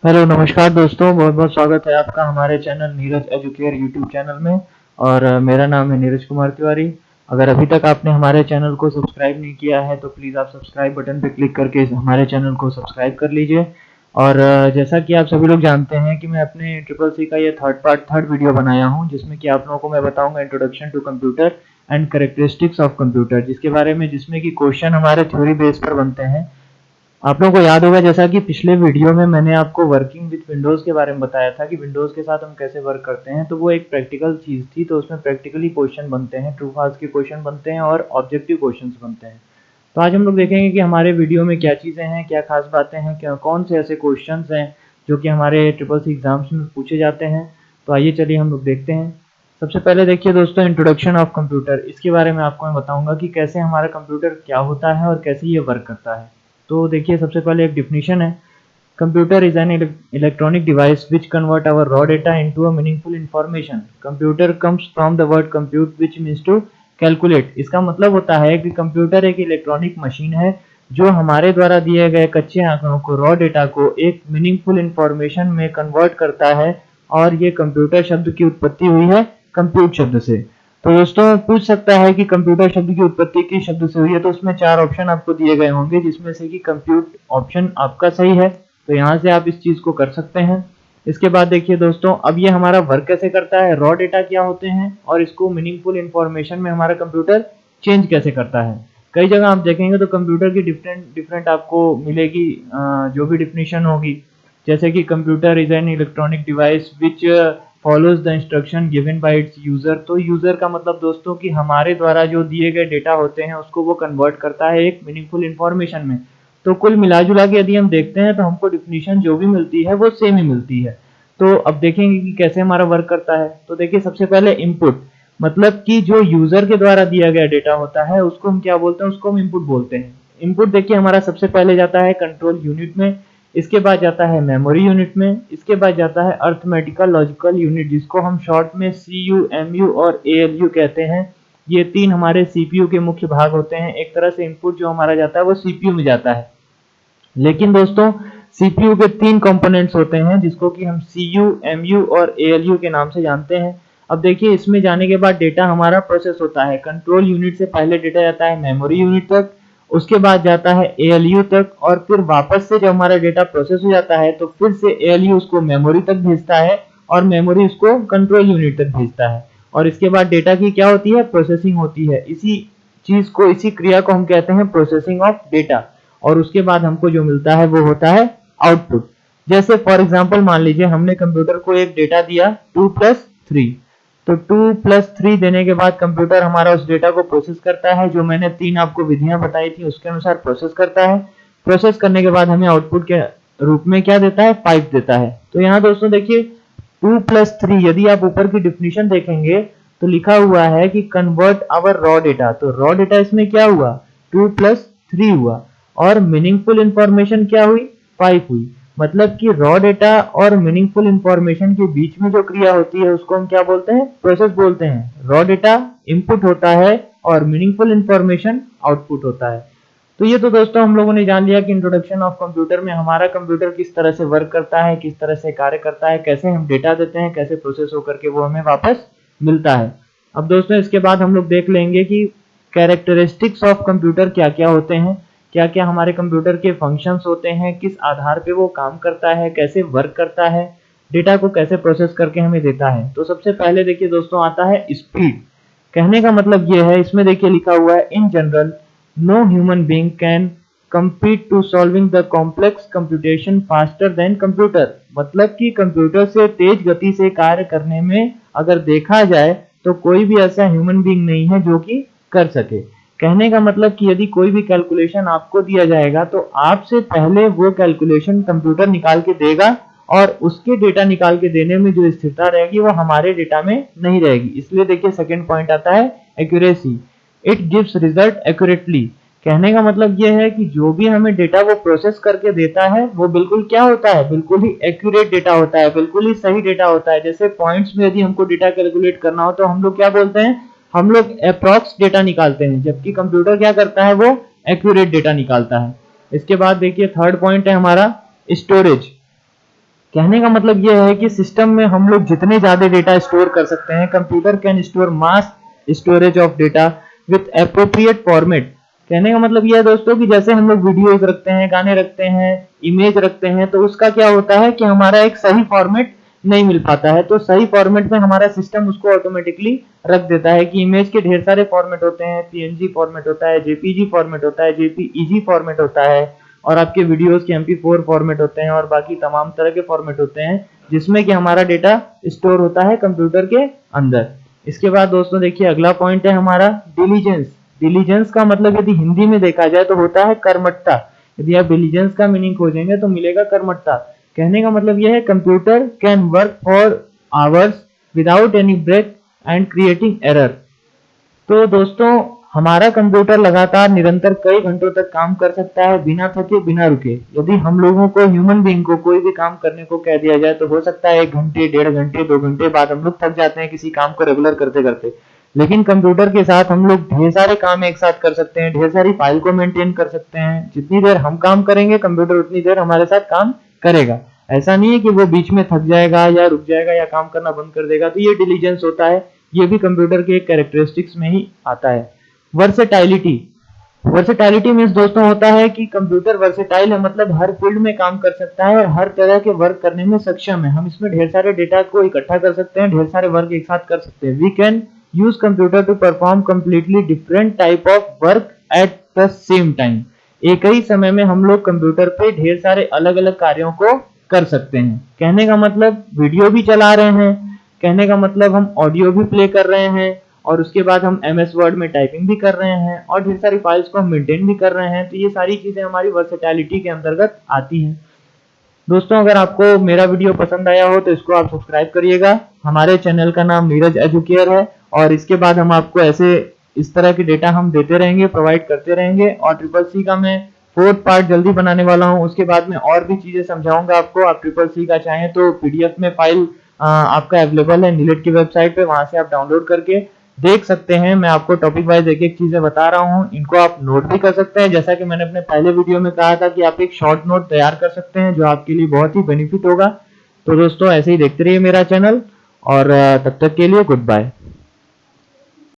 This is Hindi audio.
हेलो नमस्कार दोस्तों, बहुत बहुत स्वागत है आपका हमारे channel Neeraj educare YouTube channel में। और मेरा नाम है नीरज कुमार तिवारी। अगर अभी तक आपने हमारे चैनल को सब्सक्राइब नहीं किया है तो प्लीज़ आप सब्सक्राइब बटन पर क्लिक करके हमारे चैनल को सब्सक्राइब कर लीजिए। और जैसा कि आप सभी लोग जानते हैं कि मैं अपने ट्रिपल सी का ये थर्ड वीडियो बनाया हूँ, जिसमें कि आप लोगों को मैं बताऊंगा introduction to computer and characteristics of computer, जिसके बारे में जिसमें कि क्वेश्चन हमारे थ्योरी बेस पर बनते हैं। आप लोगों को याद होगा जैसा कि पिछले वीडियो में मैंने आपको वर्किंग विद विंडोज़ के बारे में बताया था कि विंडोज़ के साथ हम कैसे वर्क करते हैं, तो वो एक प्रैक्टिकल चीज़ थी। तो उसमें प्रैक्टिकली क्वेश्चन बनते हैं, ट्रू फॉल्स के क्वेश्चन बनते हैं और ऑब्जेक्टिव क्वेश्चंस बनते हैं। तो आज हम लोग देखेंगे कि हमारे वीडियो में क्या चीज़ें हैं, क्या खास बातें हैं, क्या कौन से ऐसे क्वेश्चंस हैं जो कि हमारे ट्रिपल सी एग्जाम्स में पूछे जाते हैं। तो आइए चलिए हम लोग देखते हैं। सबसे पहले देखिए दोस्तों, इंट्रोडक्शन ऑफ कंप्यूटर। इसके बारे में आपको मैं बताऊंगा कि कैसे हमारा कंप्यूटर क्या होता है और कैसे ये वर्क करता है। तो देखिए सबसे पहले एक डिफिनीशन है। Computer is an electronic device which convert our raw data into a meaningful information. Computer comes from the word compute which means to calculate. इसका मतलब होता है कि कंप्यूटर एक इलेक्ट्रॉनिक मशीन है जो हमारे द्वारा दिए गए कच्चे आंकड़ों को, रॉ डेटा को एक मीनिंगफुल इंफॉर्मेशन में कन्वर्ट करता है। और ये कंप्यूटर शब्द की उत्पत्ति हुई है कंप्यूट शब्द से। तो दोस्तों पूछ सकता है कि कंप्यूटर शब्द की उत्पत्ति किस शब्द से हुई है, तो उसमें 4 ऑप्शन आपको दिए गए होंगे, जिसमें से कि कंप्यूट ऑप्शन आपका सही है। तो यहाँ से आप इस चीज को कर सकते हैं। इसके बाद देखिए दोस्तों, अब ये हमारा वर्क कैसे करता है, रॉ डेटा क्या होते हैं और इसको मीनिंगफुल इंफॉर्मेशन में हमारा कंप्यूटर चेंज कैसे करता है। कई जगह आप देखेंगे तो कंप्यूटर की डिफरेंट डिफरेंट आपको मिलेगी जो भी डिफिनीशन होगी। जैसे कि computer is an electronic device which follows the instruction given by it's user. तो यूजर का मतलब दोस्तों कि हमारे द्वारा जो दिए गए डेटा होते हैं उसको वो कन्वर्ट करता है एक मीनिंगफुल इंफॉर्मेशन में। तो कुल मिला जुला के यदि हम देखते हैं तो हमको डिफिनीशन जो भी मिलती है वो सेम ही मिलती है। तो अब देखेंगे कि कैसे हमारा वर्क करता है। तो देखिए सबसे पहले इनपुट, मतलब कि जो यूजर के द्वारा दिया गया डेटा होता है उसको हम क्या बोलते हैं, उसको हम इनपुट बोलते हैं। इनपुट देखिए हमारा सबसे पहले जाता है कंट्रोल यूनिट में, इसके बाद जाता है मेमोरी यूनिट में, इसके बाद जाता है अर्थमेटिकल लॉजिकल यूनिट, जिसको हम शॉर्ट में सीयू, एमयू और एएलयू कहते हैं। ये 3 हमारे सीपीयू के मुख्य भाग होते हैं। एक तरह से इनपुट जो हमारा जाता है वो सीपीयू में जाता है। लेकिन दोस्तों सीपीयू के 3 कंपोनेंट्स होते हैं, जिसको कि हम सीयू, एमयू और एएलयू के नाम से जानते हैं। अब देखिए इसमें जाने के बाद डेटा हमारा प्रोसेस होता है। कंट्रोल यूनिट से पहले डेटा जाता है मेमोरी यूनिट तक, उसके बाद जाता है एएलयू तक, और फिर वापस से जब हमारा डेटा प्रोसेस हो जाता है तो फिर से एएलयू उसको मेमोरी तक भेजता है और मेमोरी उसको कंट्रोल यूनिट तक भेजता है। और इसके बाद डेटा की क्या होती है, प्रोसेसिंग होती है। इसी चीज को, इसी क्रिया को हम कहते हैं प्रोसेसिंग ऑफ डेटा। और उसके बाद हमको जो मिलता है वो होता है आउटपुट। जैसे फॉर एग्जांपल मान लीजिए हमने कंप्यूटर को एक डेटा दिया 2+3। तो 2+3 देने के बाद कंप्यूटर हमारा उस डेटा को प्रोसेस करता है, जो मैंने 3 आपको विधियां बताई थी उसके अनुसार प्रोसेस करता है। प्रोसेस करने के बाद हमें आउटपुट के रूप में क्या देता है, 5 देता है। तो यहाँ दोस्तों देखिए 2+3, यदि आप ऊपर की डिफिनीशन देखेंगे तो लिखा हुआ है कि कन्वर्ट आवर रॉ डेटा। तो रॉ डेटा इसमें क्या हुआ, 2+3 हुआ। और मीनिंगफुल इंफॉर्मेशन क्या हुई, 5 हुई। मतलब कि रॉ डेटा और मीनिंगफुल इंफॉर्मेशन के बीच में जो क्रिया होती है उसको हम क्या बोलते हैं, प्रोसेस बोलते हैं। रॉ डेटा इनपुट होता है और मीनिंगफुल इंफॉर्मेशन आउटपुट होता है। तो ये तो दोस्तों हम लोगों ने जान लिया कि इंट्रोडक्शन ऑफ कंप्यूटर में हमारा कंप्यूटर किस तरह से वर्क करता है, किस तरह से कार्य करता है, कैसे हम डेटा देते हैं, कैसे प्रोसेस होकर के वो हमें वापस मिलता है। अब दोस्तों इसके बाद हम लोग देख लेंगे कि कैरेक्टरिस्टिक्स ऑफ कंप्यूटर क्या क्या होते हैं, क्या क्या हमारे कंप्यूटर के फंक्शंस होते हैं, किस आधार पे वो काम करता है, कैसे वर्क करता है, डेटा को कैसे प्रोसेस करके हमें देता है। तो सबसे पहले देखिए दोस्तों आता है स्पीड। कहने का मतलब ये है, इसमें देखिए लिखा हुआ है in general no human being can compete to solving the complex computation faster than computer। मतलब कि कंप्यूटर से तेज गति से कार्य करने में अगर देखा जाए तो कोई भी ऐसा ह्यूमन बीइंग नहीं है जो कि कर सके। कहने का मतलब कि यदि कोई भी कैलकुलेशन आपको दिया जाएगा तो आपसे पहले वो कैलकुलेशन कंप्यूटर निकाल के देगा, और उसके डेटा निकाल के देने में जो स्थिरता रहेगी वो हमारे डेटा में नहीं रहेगी। इसलिए देखिए सेकंड पॉइंट आता है accuracy. It gives result accurately. कहने का मतलब यह है कि जो भी हमें डेटा वो प्रोसेस करके देता है वो बिल्कुल क्या होता है, बिल्कुल ही एक्यूरेट डेटा होता है, बिल्कुल ही सही डेटा होता है। जैसे पॉइंट्स में यदि हमको डेटा कैलकुलेट करना हो तो हम लोग क्या बोलते हैं, हम लोग अप्रॉक्स डेटा निकालते हैं, जबकि कंप्यूटर क्या करता है, वो एक्यूरेट डेटा निकालता है। इसके बाद देखिए थर्ड पॉइंट है हमारा स्टोरेज। कहने का मतलब यह है कि सिस्टम में हम लोग जितने ज्यादा डेटा स्टोर कर सकते हैं, computer can store mass storage of data with appropriate format. कहने का मतलब यह है दोस्तों कि जैसे हम लोग वीडियोस रखते हैं, गाने रखते हैं, इमेज रखते हैं, तो उसका क्या होता है कि हमारा एक सही फॉर्मेट नहीं मिल पाता है। तो सही फॉर्मेट में हमारा सिस्टम उसको ऑटोमेटिकली रख देता है कि इमेज के ढेर सारे फॉर्मेट होते हैं, पीएनजी फॉर्मेट होता है, जेपीजी फॉर्मेट होता है, जेपीईजी फॉर्मेट होता है, और आपके वीडियोस के MP4 फॉर्मेट होते हैं, और बाकी तमाम तरह के फॉर्मेट होते हैं जिसमें कि हमारा डेटा स्टोर होता है कंप्यूटर के अंदर। इसके बाद दोस्तों देखिए अगला पॉइंट है हमारा डिलीजेंस। डिलीजेंस का मतलब यदि हिंदी में देखा जाए तो होता है कर्मठता। यदि आप डिलीजेंस का मीनिंग खोजेंगे तो मिलेगा कर्मठता। कहने का मतलब यह है computer can work for hours without any break and creating error. तो दोस्तों हमारा कंप्यूटर लगातार निरंतर कई घंटों तक काम कर सकता है बिना थके बिना रुके। यदि हम लोगों को ह्यूमन बीइंग को कोई भी काम करने को कह दिया जाए तो हो सकता है 1 घंटे, 1.5 घंटे, 2 घंटे बाद हम लोग थक जाते हैं किसी काम को रेगुलर करते करते। लेकिन कंप्यूटर के साथ हम लोग ढेर सारे काम एक साथ कर सकते हैं, ढेर सारी फाइल को मेंटेन कर सकते हैं। जितनी देर हम काम करेंगे कंप्यूटर उतनी देर हमारे साथ काम करेगा। ऐसा नहीं है कि वो बीच में थक जाएगा या रुक जाएगा या काम करना बंद कर देगा। तो ये डिलीजेंस होता है, ये भी कंप्यूटर के एक कैरेक्टरिस्टिक्स में ही आता है। वर्सेटैलिटी। वर्सेटैलिटी मीन्स दोस्तों होता है कि कंप्यूटर वर्सेटाइल है, मतलब हर फील्ड में काम कर सकता है और हर तरह के वर्क करने में सक्षम है। हम इसमें ढेर सारे डेटा को इकट्ठा कर सकते हैं, ढेर सारे वर्क एक साथ कर सकते हैं। We can use computer to perform completely different type of work at the same time. एक ही समय में हम लोग कंप्यूटर पे ढेर सारे अलग अलग कार्यों को कर सकते हैं। कहने का मतलब वीडियो भी चला रहे हैं, कहने का मतलब हम ऑडियो भी प्ले कर रहे हैं, और उसके बाद हम MS वर्ड में टाइपिंग भी कर रहे हैं, और ढेर सारी फाइल्स को हम मेंटेन भी कर रहे हैं। तो ये सारी चीजें हमारी वर्सेटैलिटी के अंतर्गत आती हैं। दोस्तों अगर आपको मेरा वीडियो पसंद आया हो तो इसको आप सब्सक्राइब करिएगा। हमारे चैनल का नाम नीरज एजुकेयर है, और इसके बाद हम आपको ऐसे इस तरह के डेटा हम देते रहेंगे, प्रोवाइड करते रहेंगे। और CCC का मैं 4th पार्ट जल्दी बनाने वाला हूँ। उसके बाद में और भी चीजें समझाऊंगा आपको। आप CCC का चाहें तो PDF में फाइल आपका अवेलेबल है नीलेट की वेबसाइट पे, वहां से आप डाउनलोड करके देख सकते हैं। मैं आपको टॉपिक वाइज एक एक चीजें बता रहा हूँ, इनको आप नोट भी कर सकते हैं। जैसा कि मैंने अपने पहले वीडियो में कहा था कि आप एक शॉर्ट नोट तैयार कर सकते हैं जो आपके लिए बहुत ही बेनिफिट होगा। तो दोस्तों ऐसे ही देखते रहिए मेरा चैनल, और तब तक के लिए गुड बाय।